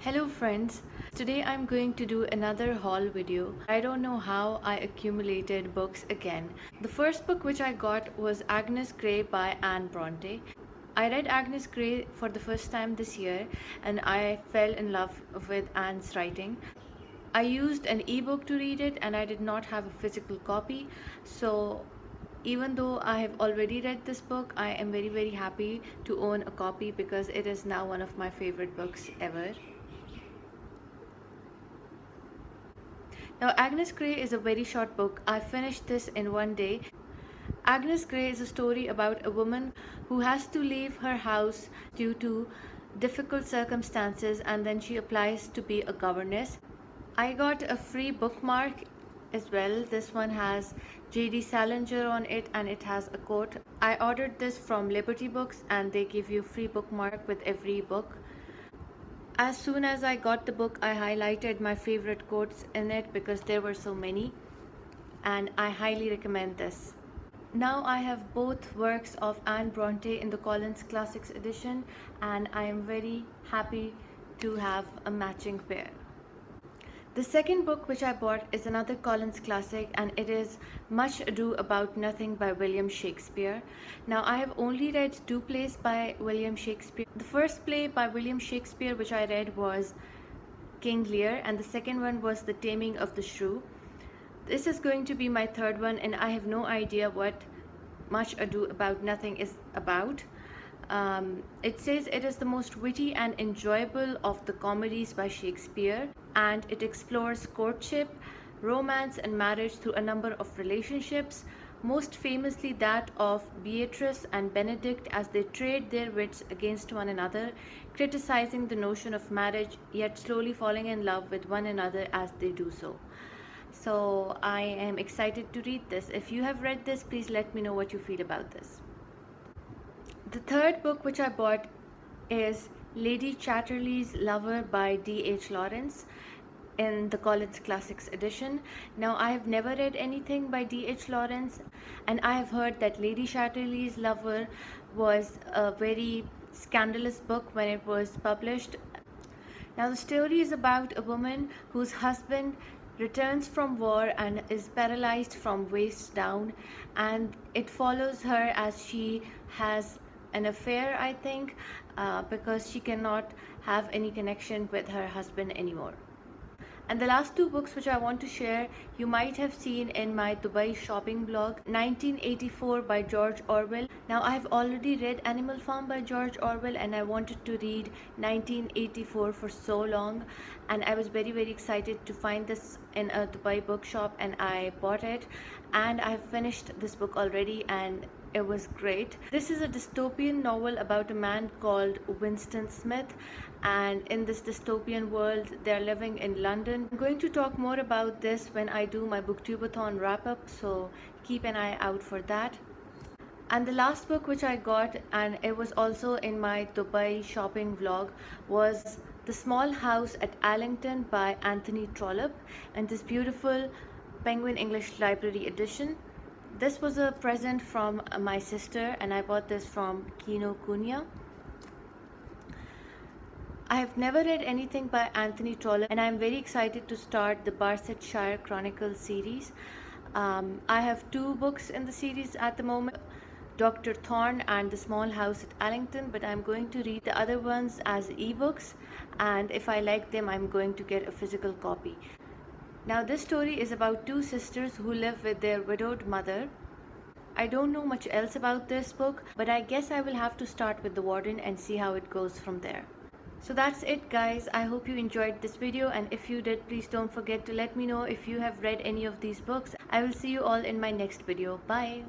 Hello friends, today I'm going to do another haul video. I don't know how I accumulated books again. The first book which I got was Agnes Gray by Anne Bronte. I read Agnes Gray for the first time this year and I fell in love with Anne's writing. I used an ebook to read it and I did not have a physical copy, so even though I have already read this book, I am very happy to own a copy because it is now one of my favorite books ever. Now, Agnes Gray is a very short book. I finished this in one day. Agnes Gray is a story about a woman who has to leave her house due to difficult circumstances and then she applies to be a governess. I got a free bookmark as well. This one has J.D. Salinger on it and it has a quote. I ordered this from Liberty Books and they give you free bookmark with every book. As soon as I got the book, I highlighted my favorite quotes in it because there were so many, and I highly recommend this. Now I have both works of Anne Bronte in the Collins Classics edition, and I am very happy to have a matching pair. The second book which I bought is another Collins classic and it is Much Ado About Nothing by William Shakespeare. Now I have only read two plays by William Shakespeare. The first play by William Shakespeare which I read was King Lear and the second one was The Taming of the Shrew. This is going to be my third one and I have no idea what Much Ado About Nothing is about. It says it is the most witty and enjoyable of the comedies by Shakespeare, and it explores courtship, romance and marriage through a number of relationships, most famously that of Beatrice and Benedict as they trade their wits against one another, criticizing the notion of marriage yet slowly falling in love with one another as they do so. So I am excited to read this. If you have read this, please let me know what you feel about this. The third book which I bought is Lady Chatterley's Lover by D.H. Lawrence in the Collins Classics edition. Now I have never read anything by D.H. Lawrence and I have heard that Lady Chatterley's Lover was a very scandalous book when it was published. Now the story is about a woman whose husband returns from war and is paralyzed from waist down, and it follows her as she has an affair, I think, because she cannot have any connection with her husband anymore. And the last two books which I want to share, you might have seen in my Dubai shopping blog, 1984 by George Orwell. Now I have already read Animal Farm by George Orwell and I wanted to read 1984 for so long, and I was very excited to find this in a Dubai bookshop and I bought it, and I have finished this book already and it was great. This is a dystopian novel about a man called Winston Smith, and in this dystopian world they're living in London. I'm going to talk more about this when I do my booktubeathon wrap up, so keep an eye out for that. And the last book which I got, and it was also in my Dubai shopping vlog, was The Small House at Ellington by Anthony Trollope and this beautiful Penguin English Library edition. This was a present from my sister and I bought this from Kinokuniya. I have never read anything by Anthony Trollope and I am very excited to start the Barsetshire Chronicles series. I have two books in the series at the moment, Dr. Thorne and The Small House at Ellington, but I'm going to read the other ones as ebooks, and if I like them I'm going to get a physical copy. Now this story is about two sisters who live with their widowed mother. I don't know much else about this book, but I guess I will have to start with the warden and see how it goes from there. So that's it guys. I hope you enjoyed this video, and if you did, please don't forget to let me know if you have read any of these books. I will see you all in my next video. Bye.